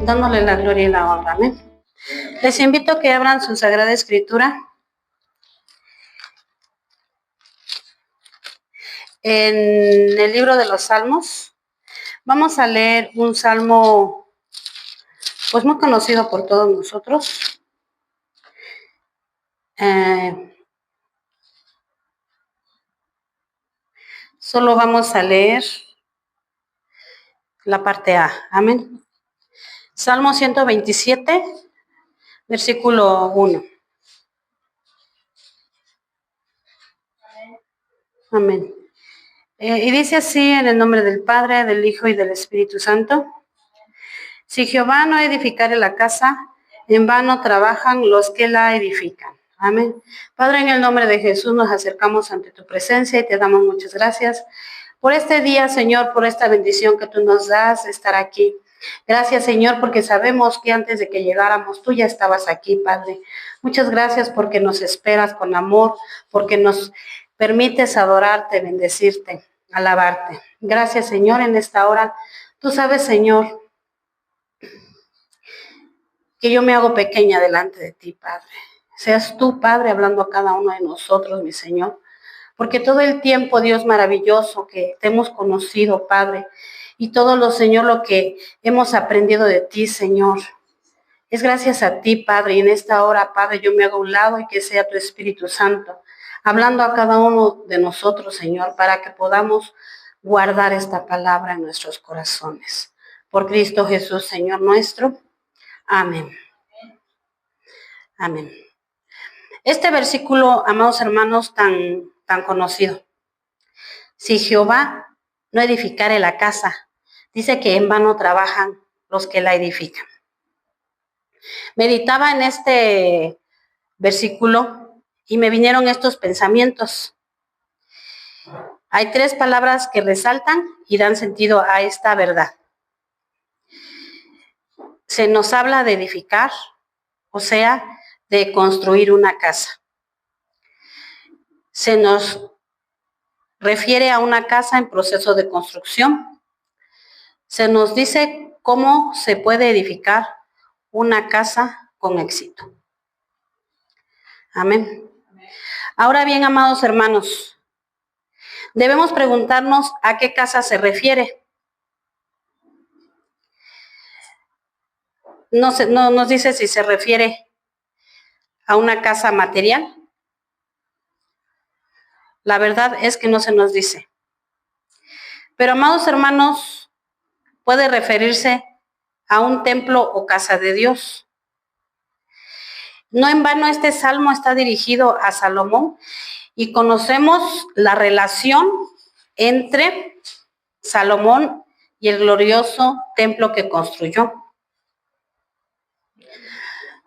dándole la gloria y la honra. Amén. Les invito a que abran su Sagrada Escritura en el libro de los Salmos. Vamos a leer un salmo pues muy conocido por todos nosotros. Solo vamos a leer la parte A. Amén. Salmo 127, versículo 1. Amén. Y dice así, en el nombre del Padre, del Hijo y del Espíritu Santo. Si Jehová no edificare la casa, en vano trabajan los que la edifican. Amén. Padre, en el nombre de Jesús nos acercamos ante tu presencia y te damos muchas gracias por este día, Señor, por esta bendición que tú nos das de estar aquí. Gracias, Señor, porque sabemos que antes de que llegáramos tú ya estabas aquí, Padre. Muchas gracias porque nos esperas con amor, porque nos permites adorarte, bendecirte, alabarte. Gracias, Señor, en esta hora. Tú sabes, Señor, que yo me hago pequeña delante de ti, Padre. Seas tú, Padre, hablando a cada uno de nosotros, mi Señor. Porque todo el tiempo, Dios maravilloso, que te hemos conocido, Padre, y todo lo, Señor, lo que hemos aprendido de ti, Señor, es gracias a ti, Padre. Y en esta hora, Padre, yo me hago a un lado y que sea tu Espíritu Santo hablando a cada uno de nosotros, Señor, para que podamos guardar esta palabra en nuestros corazones. Por Cristo Jesús, Señor nuestro. Amén. Amén. Este versículo, amados hermanos, tan conocido. Si Jehová no edificare la casa, dice que en vano trabajan los que la edifican. Meditaba en este versículo y me vinieron estos pensamientos. Hay 3 palabras que resaltan y dan sentido a esta verdad. Se nos habla de edificar, o sea, de construir una casa. Se nos refiere a una casa en proceso de construcción. Se nos dice cómo se puede edificar una casa con éxito. Amén. Ahora bien, amados hermanos, debemos preguntarnos a qué casa se refiere. No nos dice si se refiere a una casa material. La verdad es que no se nos dice. Pero, amados hermanos, puede referirse a un templo o casa de Dios. No en vano este salmo está dirigido a Salomón y conocemos la relación entre Salomón y el glorioso templo que construyó.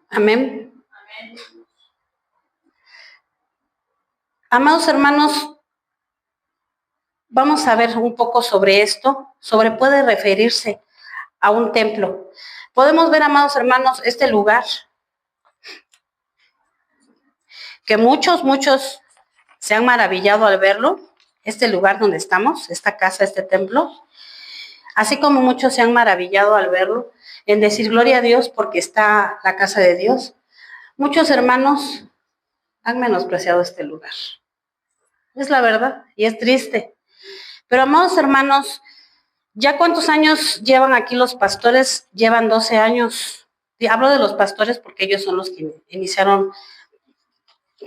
Amén. Amados hermanos, vamos a ver un poco sobre esto, sobre puede referirse a un templo. Podemos ver, amados hermanos, este lugar que muchos se han maravillado al verlo, este lugar donde estamos, esta casa, este templo, así como muchos se han maravillado al verlo, en decir gloria a Dios porque está la casa de Dios. Muchos hermanos han menospreciado este lugar. Es la verdad y es triste. Pero, amados hermanos, ¿ya cuántos años llevan aquí los pastores? Llevan 12 años. Y hablo de los pastores porque ellos son los que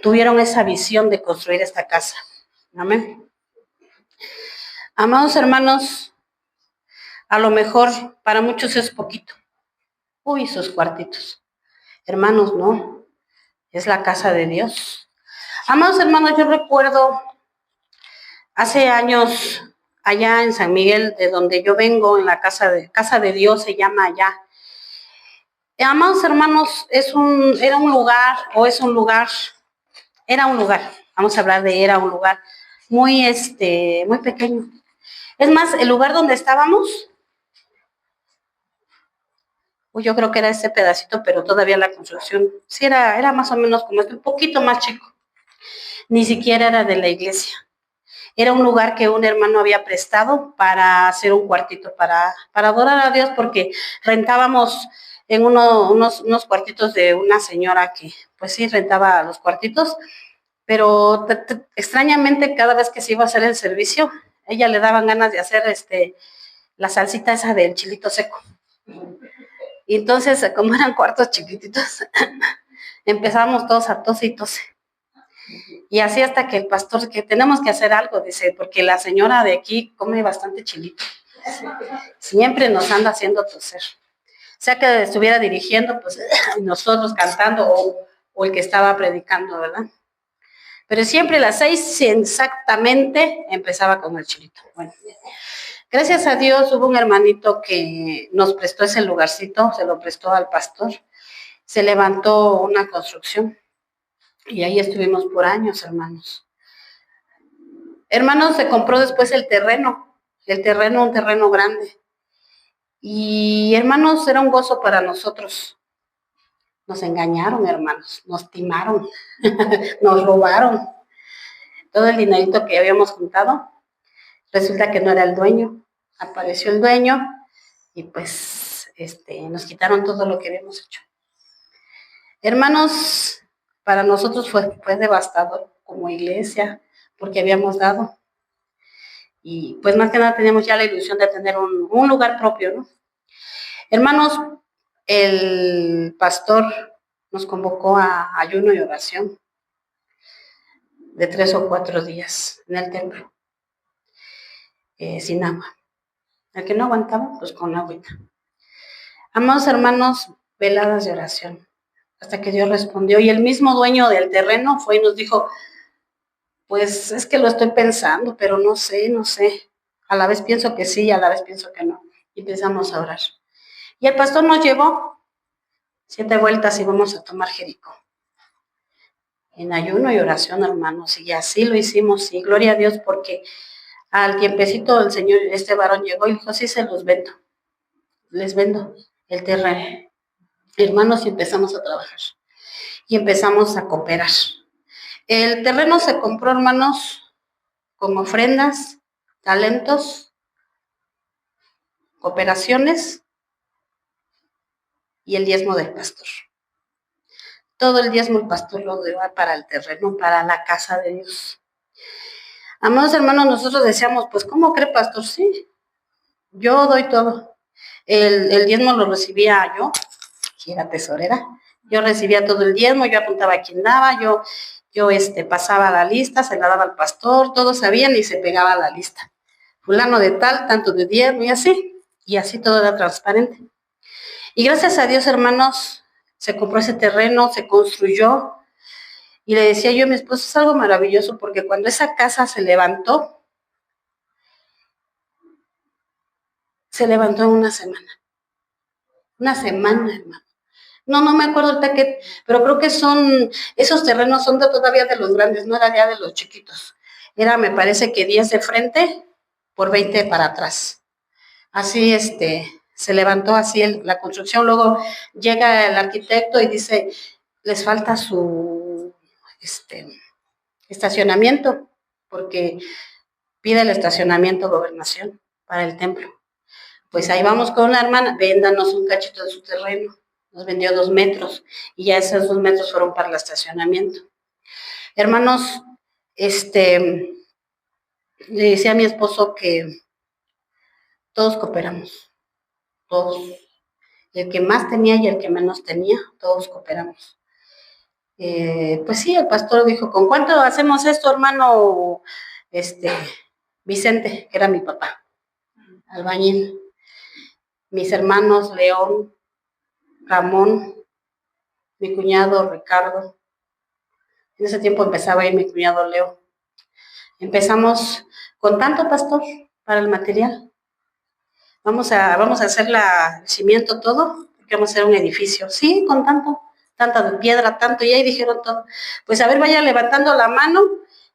tuvieron esa visión de construir esta casa. Amén. Amados hermanos, a lo mejor para muchos es poquito. Uy, sus cuartitos. Hermanos, no. Es la casa de Dios. Amados hermanos, yo recuerdo hace años allá en San Miguel, de donde yo vengo, en la casa de Dios se llama allá. Amados hermanos, era un lugar, vamos a hablar de era un lugar muy pequeño. Es más, el lugar donde estábamos, yo creo que era este pedacito, pero todavía la construcción sí era más o menos como un poquito más chico. Ni siquiera era de la iglesia. Era un lugar que un hermano había prestado para hacer un cuartito para adorar a Dios, porque rentábamos en unos cuartitos de una señora que, pues sí, rentaba los cuartitos, pero extrañamente cada vez que se iba a hacer el servicio, ella le daban ganas de hacer la salsita esa del chilito seco. Y entonces, como eran cuartos chiquititos, empezábamos todos a tose y tose. Y así hasta que el pastor, que tenemos que hacer algo, dice, porque la señora de aquí come bastante chilito. Siempre nos anda haciendo toser. Sea que estuviera dirigiendo, pues nosotros cantando o el que estaba predicando, ¿verdad? Pero siempre a las 6 exactamente empezaba con el chilito. Bueno, gracias a Dios hubo un hermanito que nos prestó ese lugarcito, se lo prestó al pastor. Se levantó una construcción y ahí estuvimos por años, hermanos. Hermanos, se compró después el terreno, un terreno grande. Y hermanos, era un gozo para nosotros. Nos engañaron, hermanos, nos timaron, nos robaron. Todo el dinerito que habíamos juntado, resulta que no era el dueño. Apareció el dueño y pues nos quitaron todo lo que habíamos hecho. Hermanos, para nosotros fue devastador como iglesia, porque habíamos dado. Y pues más que nada teníamos ya la ilusión de tener un lugar propio, ¿no? Hermanos, el pastor nos convocó a ayuno y oración de 3 o 4 días en el templo, sin agua. El que no aguantaba, pues con agüita. Amados hermanos, veladas de oración, hasta que Dios respondió. Y el mismo dueño del terreno fue y nos dijo, pues es que lo estoy pensando, pero no sé. A la vez pienso que sí, a la vez pienso que no. Y empezamos a orar. Y el pastor nos llevó 7 vueltas y vamos a tomar Jericó. En ayuno y oración, hermanos, y así lo hicimos, y gloria a Dios, porque al tiempecito el Señor, varón llegó y dijo, sí, se los vendo, les vendo el terreno. Hermanos, y empezamos a trabajar, y empezamos a cooperar. El terreno se compró, hermanos, con ofrendas, talentos, cooperaciones, y el diezmo del pastor. Todo el diezmo el pastor lo dio para el terreno, para la casa de Dios. Amados hermanos, nosotros decíamos, pues, ¿cómo cree, pastor? Sí, yo doy todo. El diezmo lo recibía yo, que era tesorera. Yo recibía todo el diezmo, yo apuntaba a quién daba, yo pasaba la lista, se la daba al pastor, todos sabían y se pegaba la lista. Fulano de tal, tanto de diezmo y así todo era transparente. Y gracias a Dios, hermanos, se compró ese terreno, se construyó. Y le decía yo a mi esposo, es algo maravilloso, porque cuando esa casa se levantó en una semana. Una semana, hermano. No me acuerdo ahorita qué, pero creo que esos terrenos son todavía de los grandes, no era ya de los chiquitos. Era, me parece que 10 de frente por 20 para atrás. Así, se levantó así la construcción. Luego llega el arquitecto y dice, les falta su, estacionamiento, porque pide el estacionamiento gobernación para el templo. Pues ahí vamos con una hermana, véndanos un cachito de su terreno. Nos vendió 2 metros y ya esos 2 metros fueron para el estacionamiento. Hermanos, le decía a mi esposo que todos cooperamos, todos. El que más tenía y el que menos tenía, todos cooperamos. Pues sí, el pastor dijo, ¿con cuánto hacemos esto, hermano? Vicente, que era mi papá, albañil. Mis hermanos, León, Ramón, mi cuñado, Ricardo. En ese tiempo empezaba ahí mi cuñado, Leo. Empezamos con tanto, pastor, para el material. Vamos a hacer el cimiento todo, porque vamos a hacer un edificio. Sí, con tanta de piedra, tanto, y ahí dijeron todo. Pues a ver, vaya levantando la mano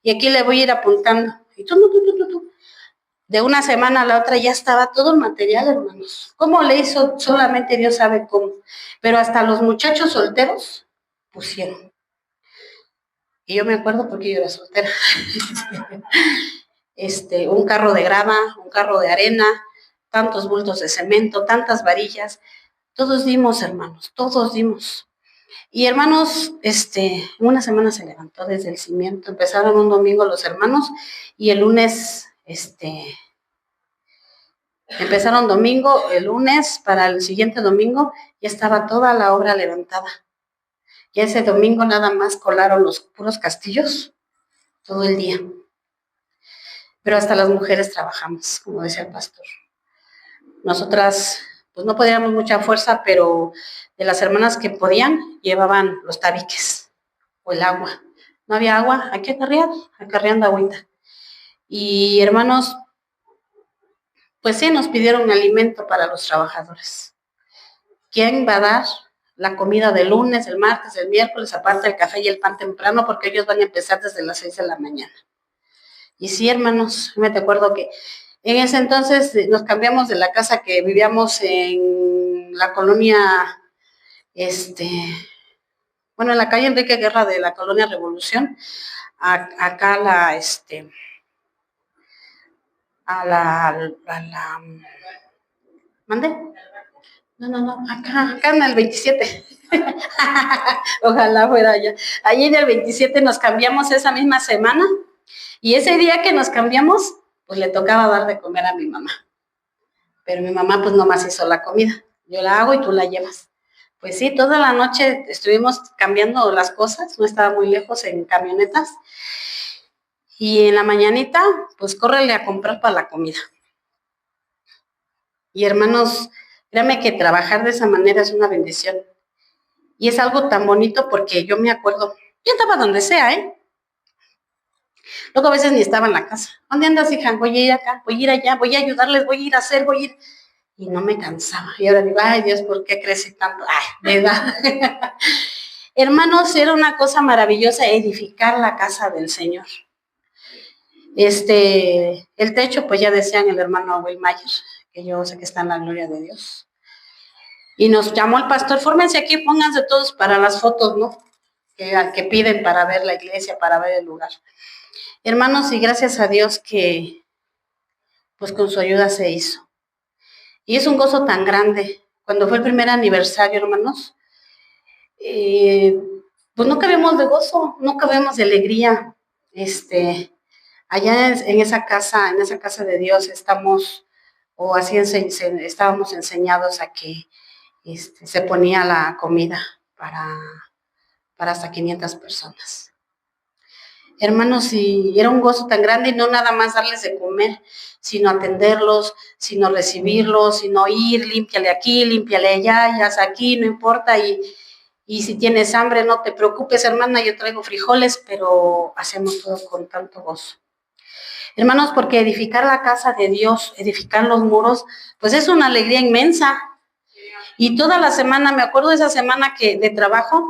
y aquí le voy a ir apuntando. Y tú. De una semana a la otra ya estaba todo el material, hermanos. ¿Cómo le hizo? Solamente Dios sabe cómo. Pero hasta los muchachos solteros pusieron. Y yo me acuerdo porque yo era soltera. un carro de grava, un carro de arena, tantos bultos de cemento, tantas varillas. Todos dimos, hermanos, todos dimos. Y hermanos, una semana se levantó desde el cimiento. Empezaron un domingo los hermanos y el lunes, empezaron domingo, el lunes para el siguiente domingo ya estaba toda la obra levantada. Ya ese domingo nada más colaron los puros castillos todo el día. Pero hasta las mujeres trabajamos, como decía el pastor. Nosotras, pues no podíamos mucha fuerza, pero de las hermanas que podían, llevaban los tabiques o el agua. No había agua, hay que acarreando agüita. Y hermanos, pues sí, nos pidieron alimento para los trabajadores. ¿Quién va a dar la comida del lunes, el martes, el miércoles, aparte del café y el pan temprano? Porque ellos van a empezar desde las 6 de la mañana. Y sí, hermanos, me acuerdo que en ese entonces nos cambiamos de la casa que vivíamos en la colonia, bueno, en la calle Enrique Guerra de la colonia Revolución, acá a la, ¿mande? No, acá en el 27. Ojalá fuera allá. Allí en el 27 nos cambiamos esa misma semana y ese día que nos cambiamos, pues le tocaba dar de comer a mi mamá. Pero mi mamá pues nomás hizo la comida. Yo la hago y tú la llevas. Pues sí, toda la noche estuvimos cambiando las cosas, no estaba muy lejos en camionetas. Y en la mañanita, pues córrele a comprar para la comida. Y hermanos, créanme que trabajar de esa manera es una bendición. Y es algo tan bonito porque yo me acuerdo, yo estaba donde sea, Luego a veces ni estaba en la casa. ¿Dónde andas, hija? Voy a ir acá, voy a ir allá, voy a ayudarles, voy a ir a hacer, voy a ir. Y no me cansaba. Y ahora digo, ay Dios, ¿por qué crecí tanto? Ay, ¿verdad? Hermanos, era una cosa maravillosa edificar la casa del Señor. El techo, pues ya decían el hermano Wilmayer, que yo sé que está en la gloria de Dios. Y nos llamó el pastor, fórmense aquí, pónganse todos para las fotos, ¿no? Que piden para ver la iglesia, para ver el lugar. Hermanos, y gracias a Dios que, pues con su ayuda se hizo. Y es un gozo tan grande. Cuando fue el primer aniversario, hermanos, pues no cabemos de gozo, no cabemos de alegría. Allá en esa casa de Dios estamos, o así estábamos enseñados a que se ponía la comida para hasta 500 personas. Hermanos, y era un gozo tan grande, y no nada más darles de comer, sino atenderlos, sino recibirlos, sino ir, límpiale aquí, límpiale allá, ya aquí, no importa, y si tienes hambre, no te preocupes, hermana, yo traigo frijoles, pero hacemos todo con tanto gozo. Hermanos, porque edificar la casa de Dios, edificar los muros, pues es una alegría inmensa. Y toda la semana, me acuerdo de esa semana de trabajo,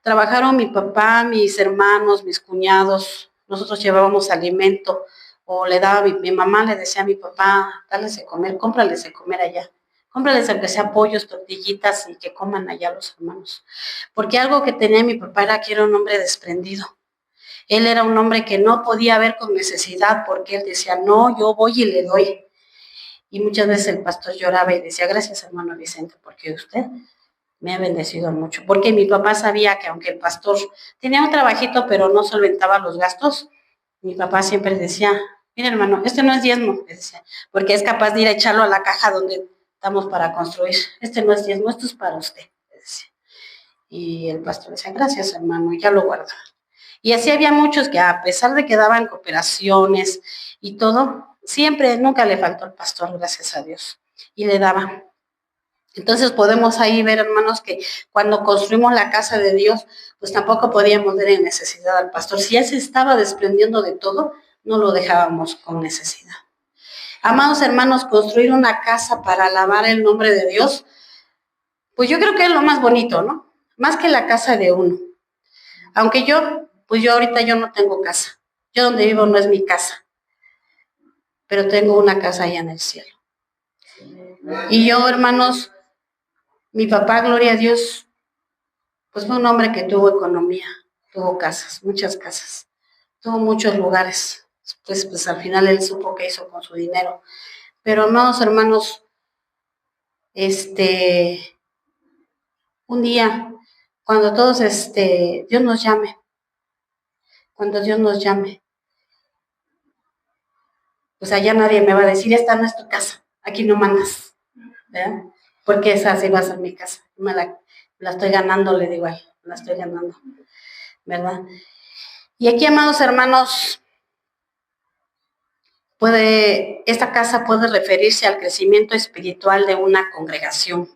trabajaron mi papá, mis hermanos, mis cuñados, nosotros llevábamos alimento, o le daba, mi mamá le decía a mi papá, dales de comer, cómprales de comer allá, cómprales aunque sea pollos, tortillitas, y que coman allá los hermanos. Porque algo que tenía mi papá era que era un hombre desprendido. Él era un hombre que no podía ver con necesidad, porque él decía, no, yo voy y le doy. Y muchas veces el pastor lloraba y decía, gracias hermano Vicente, porque usted me ha bendecido mucho. Porque mi papá sabía que aunque el pastor tenía un trabajito, pero no solventaba los gastos, mi papá siempre decía, mira hermano, este no es diezmo, decía, porque es capaz de ir a echarlo a la caja donde estamos para construir. Este no es diezmo, esto es para usted, decía. Y el pastor decía, gracias hermano, y ya lo guarda. Y así había muchos que a pesar de que daban cooperaciones y todo, siempre, nunca le faltó al pastor, gracias a Dios, y le daba. Entonces podemos ahí ver, hermanos, que cuando construimos la casa de Dios, pues tampoco podíamos ver en necesidad al pastor. Si él se estaba desprendiendo de todo, no lo dejábamos con necesidad. Amados hermanos, construir una casa para alabar el nombre de Dios, pues yo creo que es lo más bonito, ¿no? Más que la casa de uno. Aunque yo ahorita yo no tengo casa. Yo donde vivo no es mi casa, pero tengo una casa allá en el cielo. Y yo, hermanos, mi papá, gloria a Dios, pues fue un hombre que tuvo economía, tuvo casas, muchas casas, tuvo muchos lugares. pues al final él supo qué hizo con su dinero. Pero amados hermanos, un día, cuando todos, Dios nos llame, cuando Dios nos llame, pues allá nadie me va a decir, esta no es tu casa, aquí no mandas, ¿verdad? Porque esa sí va a ser mi casa, la estoy ganando, le digo a él, la estoy ganando, ¿verdad? Y aquí, amados hermanos, esta casa puede referirse al crecimiento espiritual de una congregación.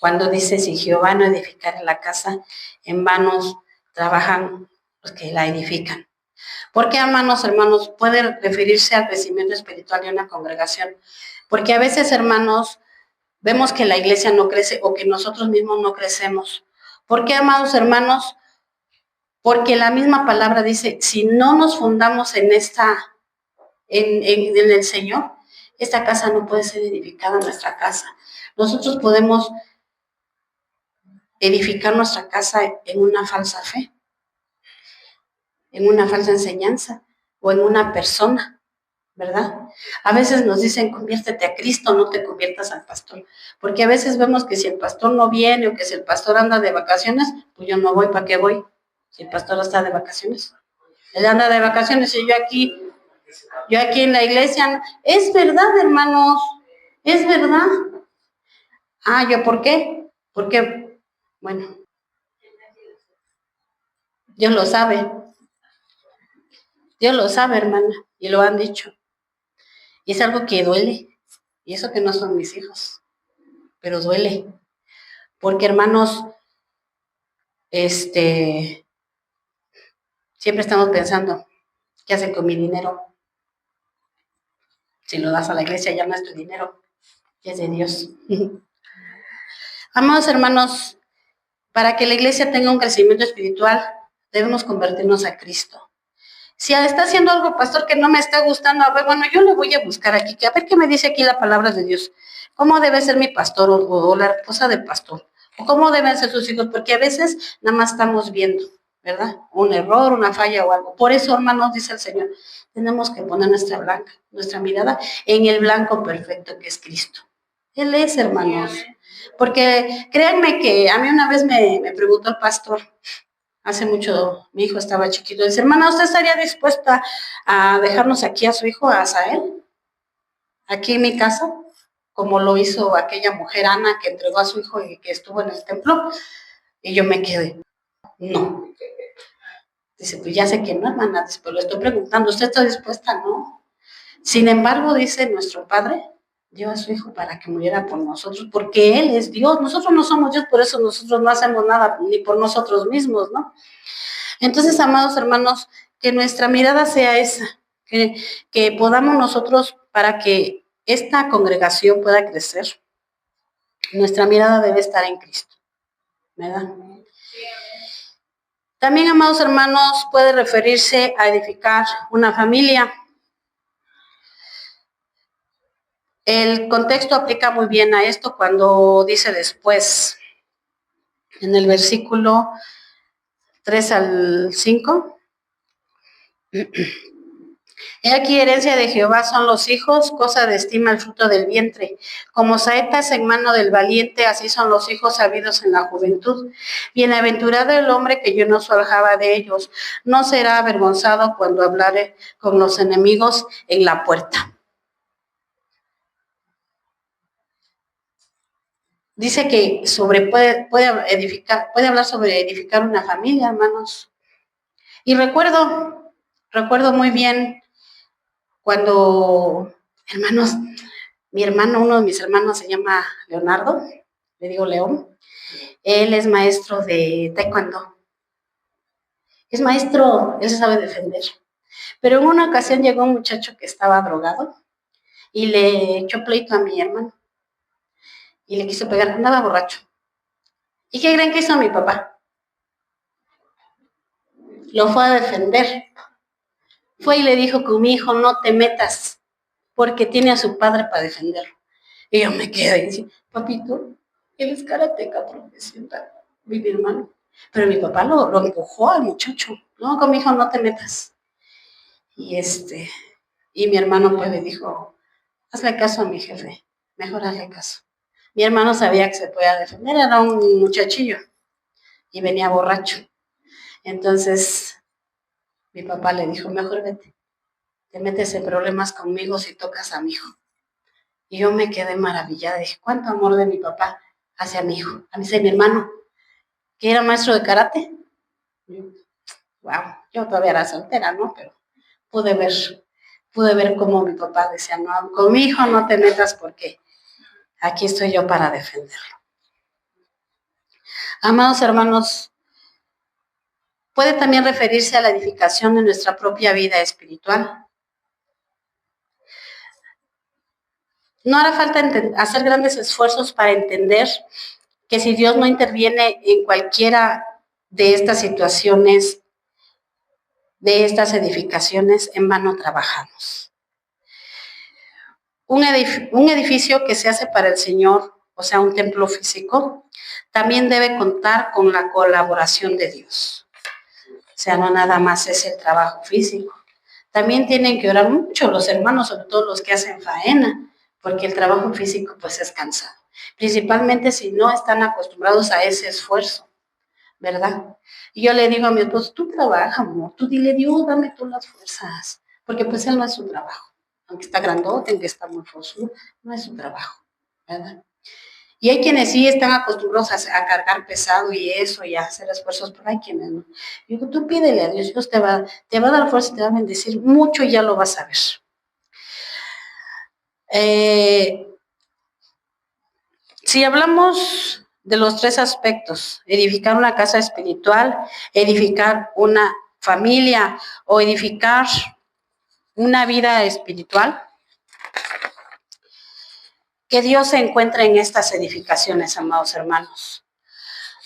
Cuando dice, si Jehová no edificara la casa, en vanos trabajan los que la edifican. ¿Por qué, hermanos, puede referirse al crecimiento espiritual de una congregación? Porque a veces, hermanos, vemos que la iglesia no crece o que nosotros mismos no crecemos. ¿Por qué, amados hermanos? Porque la misma palabra dice, si no nos fundamos en el Señor, esta casa no puede ser edificada, nuestra casa. Nosotros podemos edificar nuestra casa en una falsa fe, en una falsa enseñanza o en una persona, ¿verdad? A veces nos dicen, conviértete a Cristo, no te conviertas al pastor, porque a veces vemos que si el pastor no viene o que si el pastor anda de vacaciones, pues yo no voy, ¿para qué voy? Si el pastor está de vacaciones. Él anda de vacaciones y yo aquí en la iglesia. Es verdad, hermanos, es verdad. ¿Yo por qué? Porque, bueno, Dios lo sabe. Dios lo sabe, hermana, y lo han dicho. Y es algo que duele. Y eso que no son mis hijos, pero duele. Porque, hermanos, siempre estamos pensando, ¿qué hacen con mi dinero? Si lo das a la iglesia, ya no es tu dinero, ya es de Dios. Amados hermanos, para que la iglesia tenga un crecimiento espiritual, debemos convertirnos a Cristo. Si está haciendo algo, pastor, que no me está gustando, a ver, bueno, yo le voy a buscar aquí, a ver qué me dice aquí la palabra de Dios. ¿Cómo debe ser mi pastor o la esposa del pastor? ¿O cómo deben ser sus hijos? Porque a veces nada más estamos viendo, ¿verdad? Un error, una falla o algo. Por eso, hermanos, dice el Señor, tenemos que poner nuestra mirada en el blanco perfecto que es Cristo. Él es, hermanos. Porque créanme que a mí una vez me preguntó el pastor, hace mucho, mi hijo estaba chiquito, dice, hermana, ¿usted estaría dispuesta a dejarnos aquí a su hijo, a Asael, aquí en mi casa, como lo hizo aquella mujer Ana que entregó a su hijo y que estuvo en el templo? Y yo me quedé, no. Dice, pues ya sé que no, hermana, después lo estoy preguntando, ¿usted está dispuesta? No. Sin embargo, dice nuestro Padre, dio a su hijo para que muriera por nosotros, porque Él es Dios, nosotros no somos Dios, por eso nosotros no hacemos nada ni por nosotros mismos, ¿no? Entonces, amados hermanos, que nuestra mirada sea esa, que podamos nosotros, para que esta congregación pueda crecer, nuestra mirada debe estar en Cristo, ¿verdad? También, amados hermanos, puede referirse a edificar una familia. El contexto aplica muy bien a esto cuando dice después, en el versículo 3 al 5, he aquí herencia de Jehová son los hijos, cosa de estima el fruto del vientre. Como saetas en mano del valiente, así son los hijos sabidos en la juventud. Bienaventurado el hombre que yo no soljaba de ellos, no será avergonzado cuando hablare con los enemigos en la puerta. Dice que puede hablar sobre edificar una familia, hermanos. Y recuerdo muy bien cuando, hermanos, uno de mis hermanos se llama Leonardo, le digo León, él es maestro de taekwondo. Es maestro, él se sabe defender. Pero en una ocasión llegó un muchacho que estaba drogado y le echó pleito a mi hermano. Y le quiso pegar, andaba borracho. ¿Y qué creen que hizo mi papá? Lo fue a defender. Fue y le dijo, con mi hijo no te metas, porque tiene a su padre para defenderlo. Y yo me quedé y decía, papito, él es karateca profesional, mi hermano. Pero mi papá lo empujó al muchacho. No, con mi hijo no te metas. Y y mi hermano pues le dijo, hazle caso a mi jefe, mejor hazle caso. Mi hermano sabía que se podía defender, era un muchachillo y venía borracho. Entonces mi papá le dijo, mejor vete, te metes en problemas conmigo si tocas a mi hijo. Y yo me quedé maravillada, dije, cuánto amor de mi papá hacia mi hijo, a mi hermano, que era maestro de karate. Wow, yo todavía era soltera, ¿no? Pero pude ver cómo mi papá decía, no, con mi hijo no te metas porque aquí estoy yo para defenderlo. Amados hermanos, puede también referirse a la edificación de nuestra propia vida espiritual. No hará falta hacer grandes esfuerzos para entender que si Dios no interviene en cualquiera de estas situaciones, de estas edificaciones, en vano trabajamos. Un edificio que se hace para el Señor, o sea, un templo físico, también debe contar con la colaboración de Dios. O sea, no nada más es el trabajo físico. También tienen que orar mucho los hermanos, sobre todo los que hacen faena, porque el trabajo físico pues es cansado. Principalmente si no están acostumbrados a ese esfuerzo, ¿verdad? Y yo le digo a mi esposo, tú trabaja, amor, tú dile, Dios, dame tú las fuerzas, porque pues él no es su trabajo. Aunque está grandote, aunque está muy forzudo, no es su trabajo, ¿verdad? Y hay quienes sí están acostumbrados a cargar pesado y eso, y a hacer esfuerzos, pero hay quienes no. Yo digo, tú pídele a Dios, Dios te va a dar fuerza, te va a bendecir mucho y ya lo vas a ver. Si hablamos de los tres aspectos, edificar una casa espiritual, edificar una familia o edificar una vida espiritual, que Dios se encuentra en estas edificaciones, amados hermanos.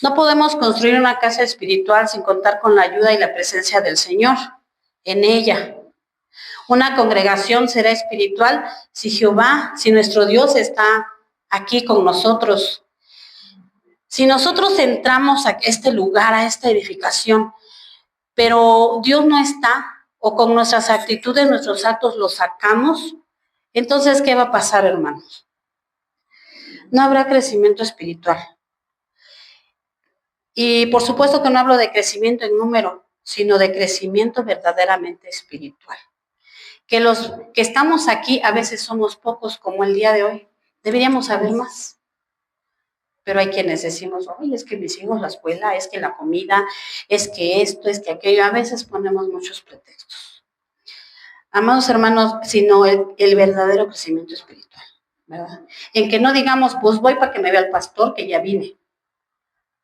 No podemos construir una casa espiritual sin contar con la ayuda y la presencia del Señor en ella. Una congregación será espiritual si nuestro Dios está aquí con nosotros. Si nosotros entramos a este lugar, a esta edificación, pero Dios no está, o con nuestras actitudes, nuestros actos los sacamos, entonces, ¿qué va a pasar, hermanos? No habrá crecimiento espiritual. Y por supuesto que no hablo de crecimiento en número, sino de crecimiento verdaderamente espiritual. Que los que estamos aquí a veces somos pocos, como el día de hoy. Deberíamos saber más. Pero hay quienes decimos, oye, es que mis hijos, la escuela, es que la comida, es que esto, es que aquello. A veces ponemos muchos pretextos. Amados hermanos, sino el verdadero crecimiento espiritual, ¿verdad? En que no digamos, pues voy para que me vea el pastor que ya vine.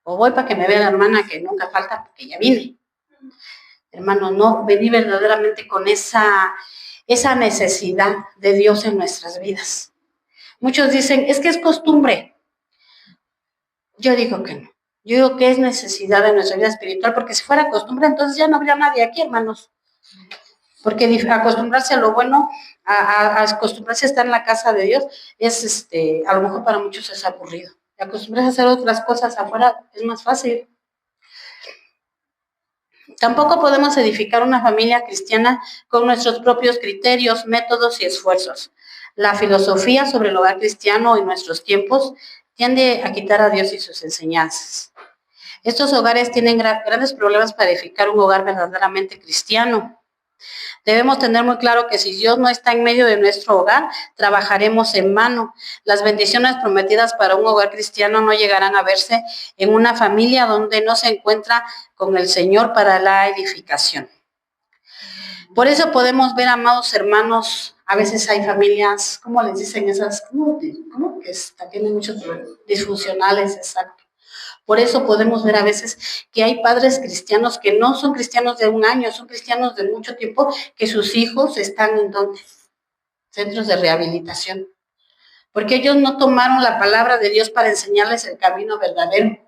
O voy para que me vea la hermana que nunca falta porque ya vine. Hermano, no, vení verdaderamente con esa necesidad de Dios en nuestras vidas. Muchos dicen, es que es costumbre. Yo digo que no. Yo digo que es necesidad de nuestra vida espiritual, porque si fuera costumbre, entonces ya no habría nadie aquí, hermanos. Porque acostumbrarse a lo bueno, a acostumbrarse a estar en la casa de Dios, es a lo mejor para muchos es aburrido. Acostumbrarse a hacer otras cosas afuera es más fácil. Tampoco podemos edificar una familia cristiana con nuestros propios criterios, métodos y esfuerzos. La filosofía sobre el hogar cristiano en nuestros tiempos tiende a quitar a Dios y sus enseñanzas. Estos hogares tienen grandes problemas para edificar un hogar verdaderamente cristiano. Debemos tener muy claro que si Dios no está en medio de nuestro hogar, trabajaremos en vano. Las bendiciones prometidas para un hogar cristiano no llegarán a verse en una familia donde no se encuentra con el Señor para la edificación. Por eso podemos ver, amados hermanos, a veces hay familias, ¿cómo les dicen esas? ¿Cómo que tienen muchos problemas? Disfuncionales, exacto. Por eso podemos ver a veces que hay padres cristianos que no son cristianos de un año, son cristianos de mucho tiempo, que sus hijos están en centros de rehabilitación. Porque ellos no tomaron la palabra de Dios para enseñarles el camino verdadero.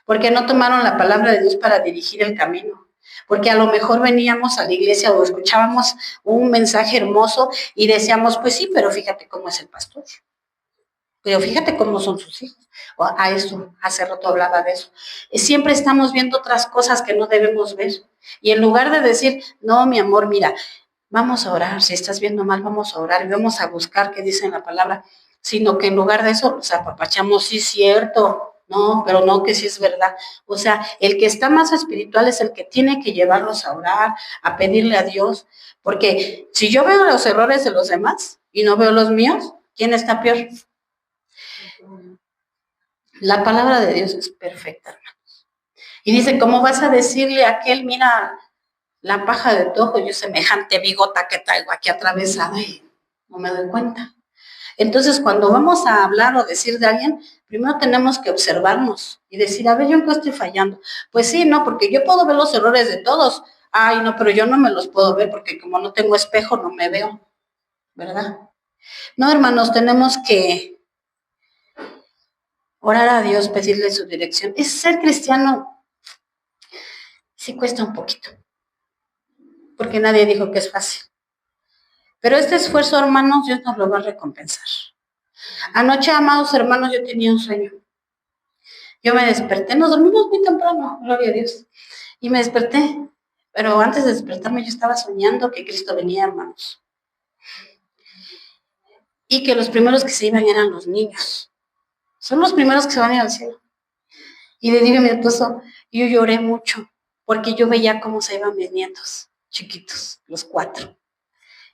Porque no tomaron la palabra de Dios para dirigir el camino. Porque a lo mejor veníamos a la iglesia o escuchábamos un mensaje hermoso y decíamos, pues sí, pero fíjate cómo es el pastor. Pero fíjate cómo son sus hijos. A eso, hace rato hablaba de eso. Siempre estamos viendo otras cosas que no debemos ver. Y en lugar de decir, no, mi amor, mira, vamos a orar, si estás viendo mal, vamos a orar y vamos a buscar qué dice en la palabra, sino que en lugar de eso, nos apapachamos, sí, cierto, no, pero no, que sí es verdad. O sea, el que está más espiritual es el que tiene que llevarlos a orar, a pedirle a Dios, porque si yo veo los errores de los demás y no veo los míos, ¿quién está peor? La palabra de Dios es perfecta, hermanos. Y dice, ¿cómo vas a decirle a aquel, mira, la paja de tu ojo, yo semejante bigota que traigo aquí atravesada y no me doy cuenta? Entonces, cuando vamos a hablar o decir de alguien, primero tenemos que observarnos y decir, a ver, ¿yo en qué estoy fallando? Pues sí, no, porque yo puedo ver los errores de todos. Ay, no, pero yo no me los puedo ver porque como no tengo espejo, no me veo, ¿verdad? No, hermanos, tenemos que orar a Dios, pedirle su dirección. Es ser cristiano, sí cuesta un poquito, porque nadie dijo que es fácil. Pero este esfuerzo, hermanos, Dios nos lo va a recompensar. Anoche, amados hermanos, yo tenía un sueño. Yo me desperté, nos dormimos muy temprano, gloria a Dios. Y me desperté, pero antes de despertarme yo estaba soñando que Cristo venía, hermanos. Y que los primeros que se iban eran los niños. Son los primeros que se van a ir al cielo. Y le digo a mi esposo, yo lloré mucho, porque yo veía cómo se iban mis nietos, chiquitos, los 4.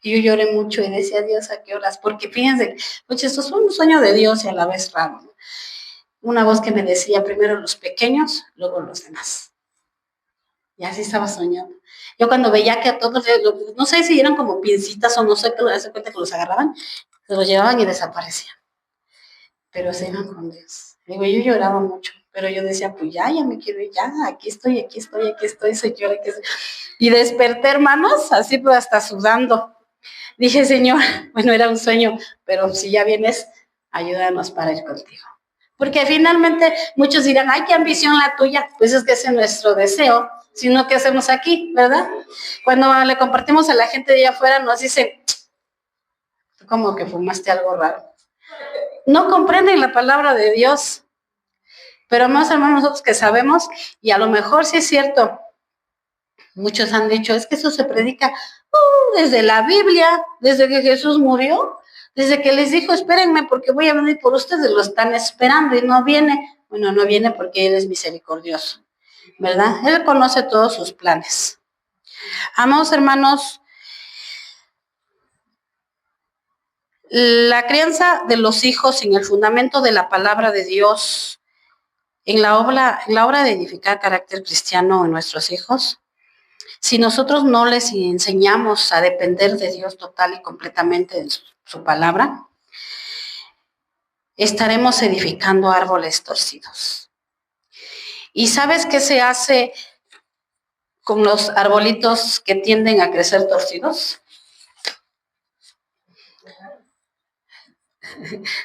Y yo lloré mucho y decía, Dios, ¿a qué horas? Porque fíjense, pues esto es un sueño de Dios y a la vez raro, ¿no? Una voz que me decía, primero los pequeños, luego los demás. Y así estaba soñando. Yo cuando veía que a todos, no sé si eran como pincitas o no sé, pero hace cuenta que los agarraban, se los llevaban y desaparecían. Pero se iban con Dios. Digo, yo lloraba mucho, pero yo decía, pues ya me quiero ir, ya, aquí estoy, Señor. Aquí estoy. Y desperté, hermanos, así pues hasta sudando. Dije, Señor, bueno, era un sueño, pero si ya vienes, ayúdanos para ir contigo. Porque finalmente muchos dirán, ay, qué ambición la tuya. Pues es que ese es nuestro deseo, sino ¿qué hacemos aquí, verdad? Cuando le compartimos a la gente de allá afuera, nos dicen, como que fumaste algo raro. No comprenden la palabra de Dios. Pero más hermanos, nosotros que sabemos, y a lo mejor sí es cierto, muchos han dicho, es que eso se predica desde la Biblia, desde que Jesús murió, desde que les dijo, espérenme porque voy a venir por ustedes, lo están esperando y no viene. Bueno, no viene porque Él es misericordioso, ¿verdad? Él conoce todos sus planes. Amados hermanos, la crianza de los hijos en el fundamento de la palabra de Dios, en la obra de edificar carácter cristiano en nuestros hijos, si nosotros no les enseñamos a depender de Dios total y completamente en su palabra, estaremos edificando árboles torcidos. ¿Y sabes qué se hace con los arbolitos que tienden a crecer torcidos?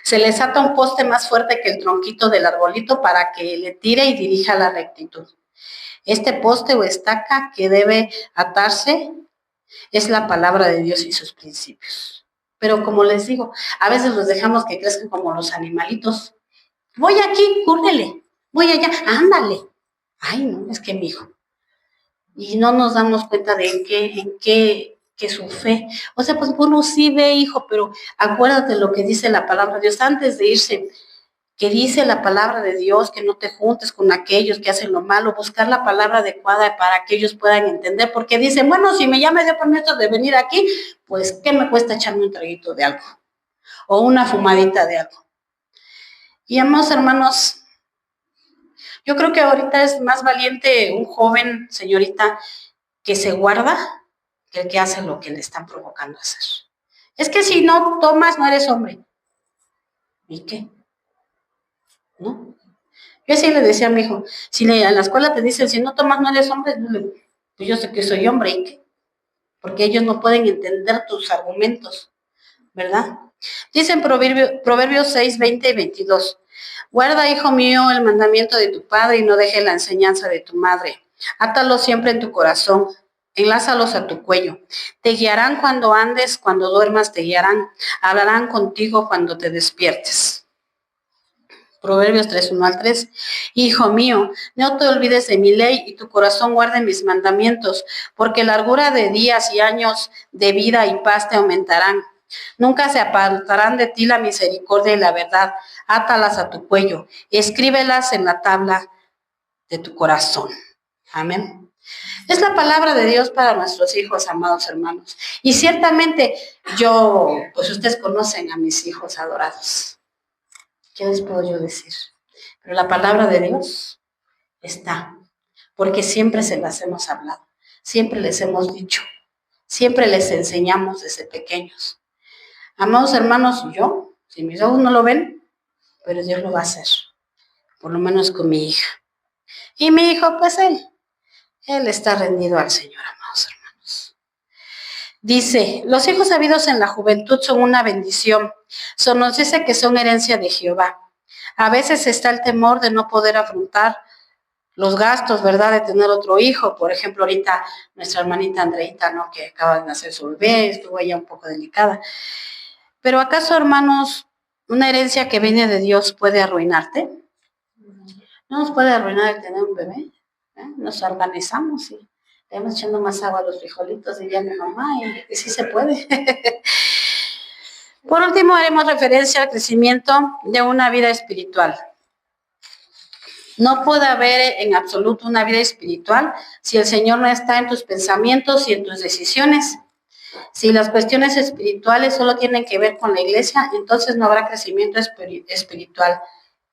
Se les ata un poste más fuerte que el tronquito del arbolito para que le tire y dirija la rectitud. Este poste o estaca que debe atarse es la palabra de Dios y sus principios. Pero como les digo, a veces los dejamos que crezcan como los animalitos. Voy aquí, cúrrele. Voy allá, ándale. Ay, no, es que mi hijo. Y no nos damos cuenta de en qué su fe. O sea, pues bueno, sí ve, hijo, pero acuérdate lo que dice la palabra de Dios antes de irse, que dice la palabra de Dios, que no te juntes con aquellos que hacen lo malo, buscar la palabra adecuada para que ellos puedan entender, porque dicen, bueno, si ya me dio permiso de venir aquí, pues, ¿qué me cuesta echarme un traguito de algo? O una fumadita de algo. Y amados hermanos, yo creo que ahorita es más valiente un joven, señorita, que se guarda que el que hace lo que le están provocando a hacer. Es que si no tomas, no eres hombre. ¿Y qué? ¿No? Yo así le decía a mi hijo, si en la escuela te dicen, si no tomas, no eres hombre, pues yo sé que soy hombre, ¿y qué? Porque ellos no pueden entender tus argumentos, ¿verdad? Dicen Proverbios 6, 20 y 22. Guarda, hijo mío, el mandamiento de tu padre y no dejes la enseñanza de tu madre. Átalo siempre en tu corazón, enlázalos a tu cuello. Te guiarán cuando andes, cuando duermas te guiarán. Hablarán contigo cuando te despiertes. Proverbios 3, 1 al 3. Hijo mío, no te olvides de mi ley y tu corazón guarde mis mandamientos, porque largura de días y años de vida y paz te aumentarán. Nunca se apartarán de ti la misericordia y la verdad. Átalas a tu cuello, escríbelas en la tabla de tu corazón. Amén. Es la palabra de Dios para nuestros hijos, amados hermanos. Y ciertamente pues ustedes conocen a mis hijos adorados. ¿Qué les puedo yo decir? Pero la palabra de Dios está, porque siempre se las hemos hablado, siempre les hemos dicho, siempre les enseñamos desde pequeños. Amados hermanos, si mis ojos no lo ven, pero Dios lo va a hacer, por lo menos con mi hija. Y mi hijo, pues él está rendido al Señor, amados hermanos. Dice, los hijos habidos en la juventud son una bendición. Nos dice que son herencia de Jehová. A veces está el temor de no poder afrontar los gastos, ¿verdad?, de tener otro hijo. Por ejemplo, ahorita nuestra hermanita Andreita, ¿no?, que acaba de nacer su bebé, estuvo ella un poco delicada. Pero ¿acaso, hermanos, una herencia que viene de Dios puede arruinarte? No nos puede arruinar el tener un bebé. Nos organizamos y le vamos echando más agua a los frijolitos, diría mi mamá, y sí se puede. Por último, haremos referencia al crecimiento de una vida espiritual. No puede haber en absoluto una vida espiritual si el Señor no está en tus pensamientos y en tus decisiones. Si las cuestiones espirituales solo tienen que ver con la iglesia, entonces no habrá crecimiento espiritual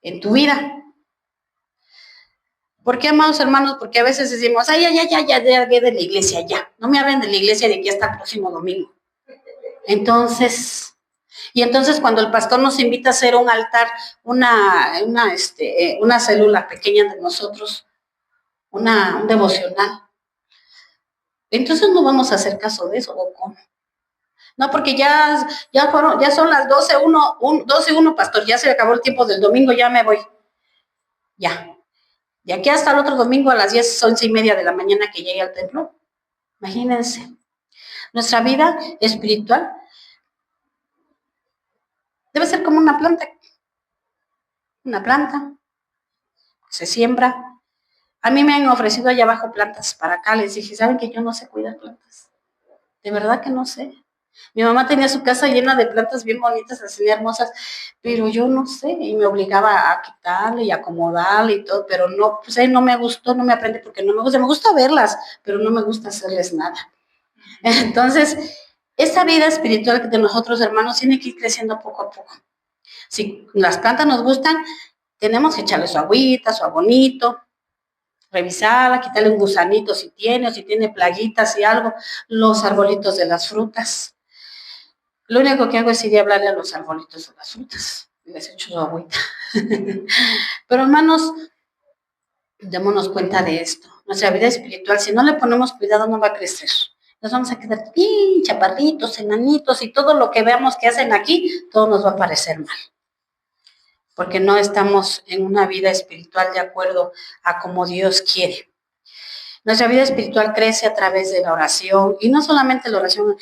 en tu vida. ¿Por qué, amados hermanos? Porque a veces decimos, ya de la iglesia, ya. No me hablen de la iglesia de aquí hasta el próximo domingo. Entonces cuando el pastor nos invita a hacer un altar, una célula pequeña de nosotros, un devocional, entonces no vamos a hacer caso de eso, ¿o cómo? No, porque ya son las 12:01, pastor, ya se acabó el tiempo del domingo, ya me voy. Ya. De aquí hasta el otro domingo a las 10, 11:30 de la mañana que llegue al templo. Imagínense. Nuestra vida espiritual debe ser como una planta. Una planta. Se siembra. A mí me han ofrecido allá abajo plantas para acá. Les dije, ¿saben que yo no sé cuidar plantas? De verdad que no sé. Mi mamá tenía su casa llena de plantas bien bonitas, así hermosas, pero yo no sé, y me obligaba a quitarle y acomodarle y todo, pero no, pues ahí no me gustó, no me aprendí porque no me gusta verlas, pero no me gusta hacerles nada. Entonces, esta vida espiritual de nosotros, hermanos, tiene que ir creciendo poco a poco. Si las plantas nos gustan, tenemos que echarle su agüita, su abonito, revisarla, quitarle un gusanito si tiene, o si tiene plaguitas y algo, los arbolitos de las frutas. Lo único que hago es ir a hablarle a los arbolitos de las frutas. Les echo su agüita. Pero, hermanos, démonos cuenta de esto. Nuestra vida espiritual, si no le ponemos cuidado, no va a crecer. Nos vamos a quedar bien chaparritos, enanitos, y todo lo que veamos que hacen aquí, todo nos va a parecer mal. Porque no estamos en una vida espiritual de acuerdo a como Dios quiere. Nuestra vida espiritual crece a través de la oración, y no solamente la oración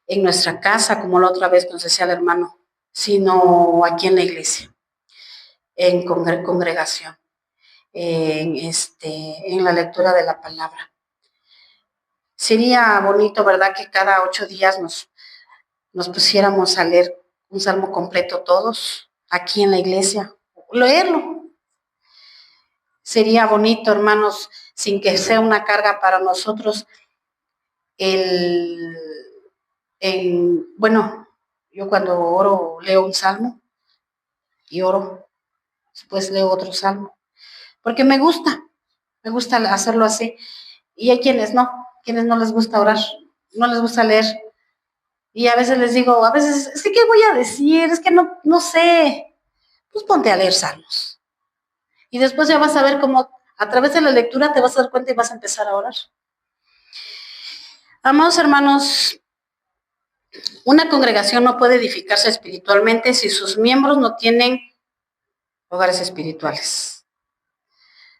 en nuestra casa, como la otra vez nos decía el hermano, sino aquí en la iglesia, en congregación, en la lectura de la palabra. Sería bonito, ¿verdad?, que cada 8 días nos pusiéramos a leer un salmo completo todos, aquí en la iglesia, leerlo. Sería bonito, hermanos, sin que sea una carga para nosotros, yo cuando oro leo un salmo y oro, después leo otro salmo, porque me gusta hacerlo así. Y hay quienes no les gusta orar, no les gusta leer. Y a veces les digo, es que ¿qué voy a decir? Es que no sé. Pues ponte a leer salmos. Y después ya vas a ver cómo a través de la lectura te vas a dar cuenta y vas a empezar a orar. Amados hermanos, una congregación no puede edificarse espiritualmente si sus miembros no tienen hogares espirituales.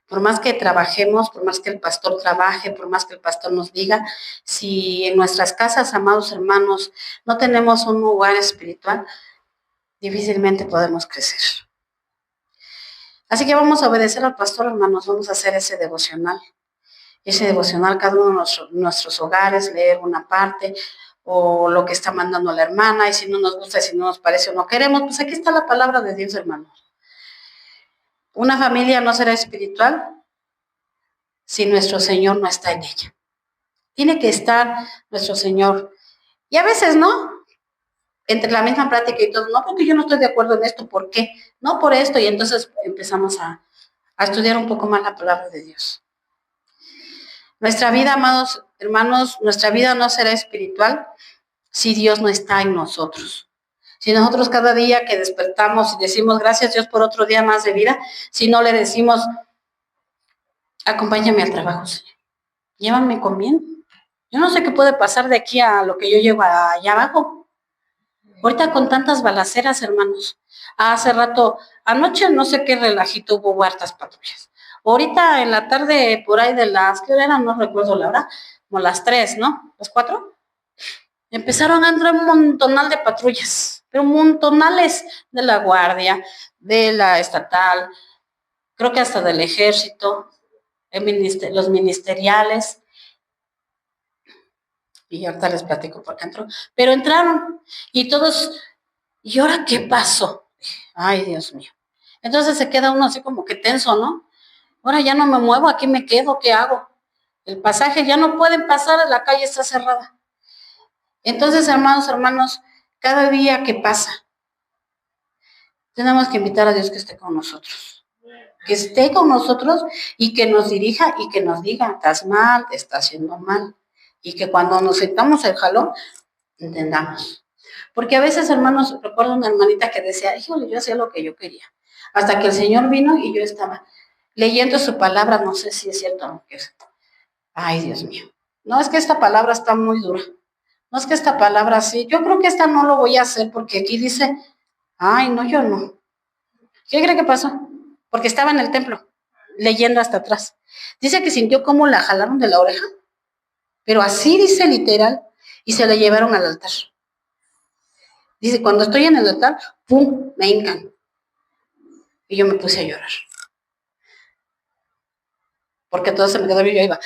Por más que trabajemos, por más que el pastor trabaje, por más que el pastor nos diga, si en nuestras casas, amados hermanos, no tenemos un hogar espiritual, difícilmente podemos crecer. Así que vamos a obedecer al pastor, hermanos, vamos a hacer ese devocional cada uno de nuestros hogares, leer una parte o lo que está mandando la hermana, y si no nos gusta, si no nos parece o no queremos, pues aquí está la palabra de Dios, hermanos. Una familia no será espiritual si nuestro Señor no está en ella. Tiene que estar nuestro Señor. Y a veces, ¿no? Entre la misma plática y todo, no, porque yo no estoy de acuerdo en esto, ¿por qué? No por esto, y entonces empezamos a estudiar un poco más la palabra de Dios. Nuestra vida, amados hermanos, nuestra vida no será espiritual si Dios no está en nosotros. Si nosotros cada día que despertamos y decimos gracias Dios por otro día más de vida, si no le decimos acompáñame al trabajo, Señor, llévame con bien. Yo no sé qué puede pasar de aquí a lo que yo llego allá abajo. Ahorita con tantas balaceras, hermanos. Hace rato, anoche no sé qué relajito, hubo hartas patrullas. Ahorita en la tarde, por ahí de las, ¿qué hora eran? No recuerdo la hora, como las 3, ¿no? ¿Las 4? Empezaron a entrar un montonal de patrullas, pero montonales de la Guardia, de la Estatal, creo que hasta del Ejército, los ministeriales, y ahorita les platico por qué entró, pero entraron y todos, ¿y ahora qué pasó? Ay, Dios mío. Entonces se queda uno así como que tenso, ¿no? Ahora ya no me muevo, aquí me quedo, ¿qué hago? El pasaje ya no pueden pasar, la calle está cerrada. Entonces, hermanos, cada día que pasa, tenemos que invitar a Dios que esté con nosotros. Que esté con nosotros y que nos dirija y que nos diga, estás mal, te estás haciendo mal. Y que cuando nos sentamos el jalón, entendamos. Porque a veces, hermanos, recuerdo una hermanita que decía, híjole, yo hacía lo que yo quería. Hasta que el Señor vino y yo estaba leyendo su palabra, no sé si es cierto o no. Ay, Dios mío. No, es que esta palabra está muy dura. No es que esta palabra sí. Yo creo que esta no lo voy a hacer porque aquí dice, ay, no, yo no. ¿Qué cree que pasó? Porque estaba en el templo, leyendo hasta atrás. Dice que sintió cómo la jalaron de la oreja, pero así dice literal, y se la llevaron al altar. Dice, cuando estoy en el altar, ¡pum!, me hincan. Y yo me puse a llorar. Porque todo se me quedó bien, yo iba.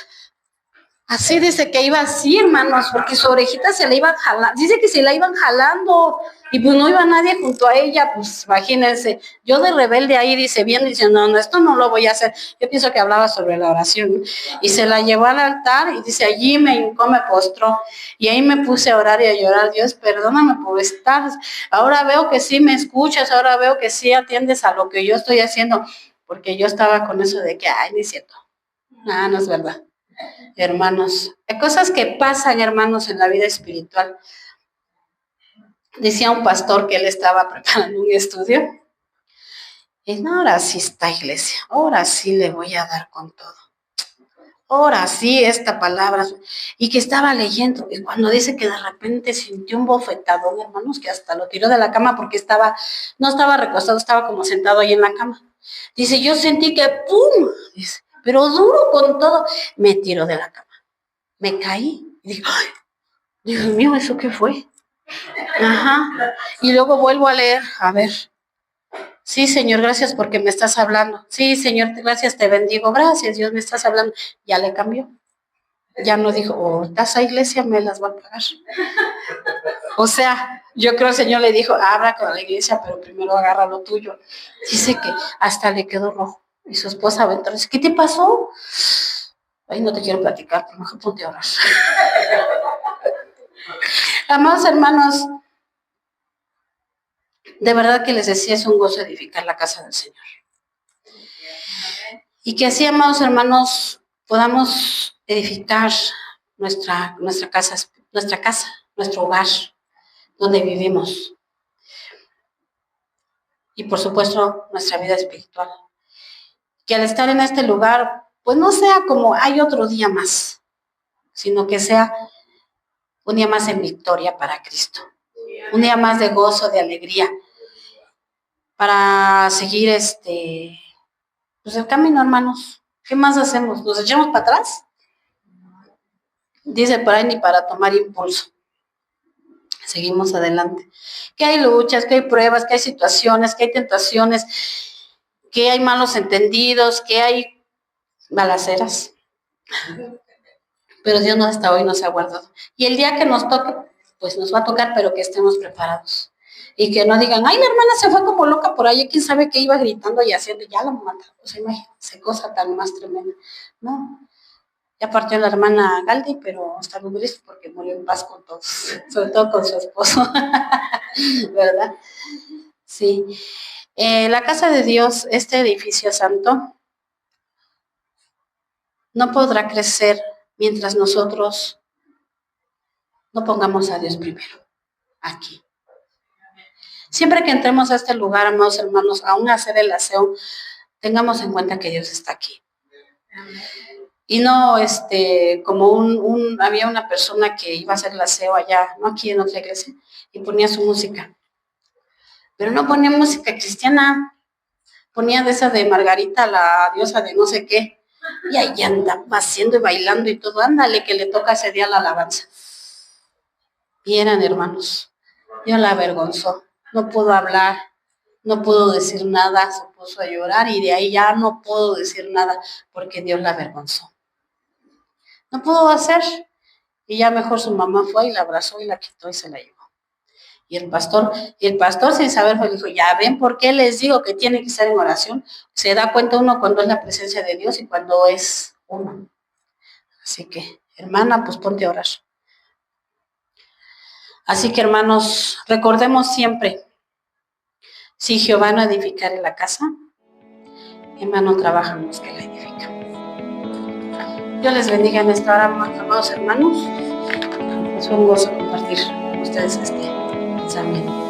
Así dice que iba así, hermanos, porque su orejita se la iban jalando. Dice que se la iban jalando y pues no iba nadie junto a ella, pues imagínense. Yo de rebelde ahí dice, bien, dice, no, esto no lo voy a hacer. Yo pienso que hablaba sobre la oración. Y se la llevó al altar y dice, allí me hincó, me postró. Y ahí me puse a orar y a llorar. Dios, perdóname por estar. Ahora veo que sí me escuchas, ahora veo que sí atiendes a lo que yo estoy haciendo. Porque yo estaba con eso de que, ay, no es cierto. No es verdad. Hermanos, hay cosas que pasan, hermanos, en la vida espiritual. Decía un pastor que él estaba preparando un estudio. Y no, ahora sí está iglesia, ahora sí le voy a dar con todo. Ahora sí esta palabra. Y que estaba leyendo, y cuando dice que de repente sintió un bofetadón, hermanos, que hasta lo tiró de la cama porque no estaba recostado, estaba como sentado ahí en la cama. Dice, yo sentí que ¡pum! Dice, pero duro con todo, me tiró de la cama. Me caí y dije, ¡ay! Dios mío, ¿eso qué fue? Ajá. Y luego vuelvo a leer, a ver. Sí, Señor, gracias porque me estás hablando. Sí, Señor, gracias, te bendigo. Gracias, Dios, me estás hablando. Ya le cambió. Ya no dijo, esa iglesia me las va a pagar. O sea, yo creo el Señor le dijo, habla con la iglesia, pero primero agarra lo tuyo. Dice que hasta le quedó rojo. Y su esposa va a entrar. ¿Qué te pasó? Ay, no te quiero platicar, pero mejor ponte a orar. Amados hermanos, de verdad que les decía, es un gozo edificar la casa del Señor. Y que así, amados hermanos, podamos edificar nuestra casa, nuestro hogar, donde vivimos. Y por supuesto, nuestra vida espiritual. Que al estar en este lugar, pues no sea como hay otro día más, sino que sea un día más en victoria para Cristo. Un día más de gozo, de alegría, para seguir pues el camino, hermanos. ¿Qué más hacemos? ¿Nos echamos para atrás? Dice por ahí, ni para tomar impulso. Seguimos adelante. Que hay luchas, que hay pruebas, que hay situaciones, que hay tentaciones. que hay malos entendidos, que hay balaceras. Pero Dios no hasta hoy nos ha guardado. Y el día que nos toque, pues nos va a tocar, pero que estemos preparados. Y que no digan, ay, la hermana se fue como loca por ahí, quién sabe qué iba gritando y haciendo, ya la mataron. O sea, imagínense, cosa tan más tremenda. No, ya partió la hermana Galdi, pero está muy triste porque murió en paz con todos, sobre todo con su esposo. ¿Verdad? Sí. La casa de Dios, este edificio santo, no podrá crecer mientras nosotros no pongamos a Dios primero, aquí. Siempre que entremos a este lugar, amados hermanos, aún hacer el aseo, tengamos en cuenta que Dios está aquí. Y no, como había una persona que iba a hacer el aseo allá, no aquí en otra iglesia, y ponía su música. Pero no ponía música cristiana, ponía de esa de Margarita, la diosa de no sé qué, y ahí anda haciendo y bailando y todo, ándale que le toca ese día la alabanza. Y eran hermanos, Dios la avergonzó, no pudo hablar, no pudo decir nada, se puso a llorar y de ahí ya no pudo decir nada porque Dios la avergonzó. No pudo hacer y ya mejor su mamá fue y la abrazó y la quitó y se la llevó. Y el pastor sin saber fue, dijo, ya ven por qué les digo que tiene que estar en oración. Se da cuenta uno cuando es la presencia de Dios y cuando es uno. Así que, hermana, pues ponte a orar. Así que, hermanos, recordemos siempre, si Jehová no edificare la casa, en vano trabajan los que la edifican. Dios les bendiga en esta hora, amados hermanos. Es un gozo compartir con ustedes este pensamiento.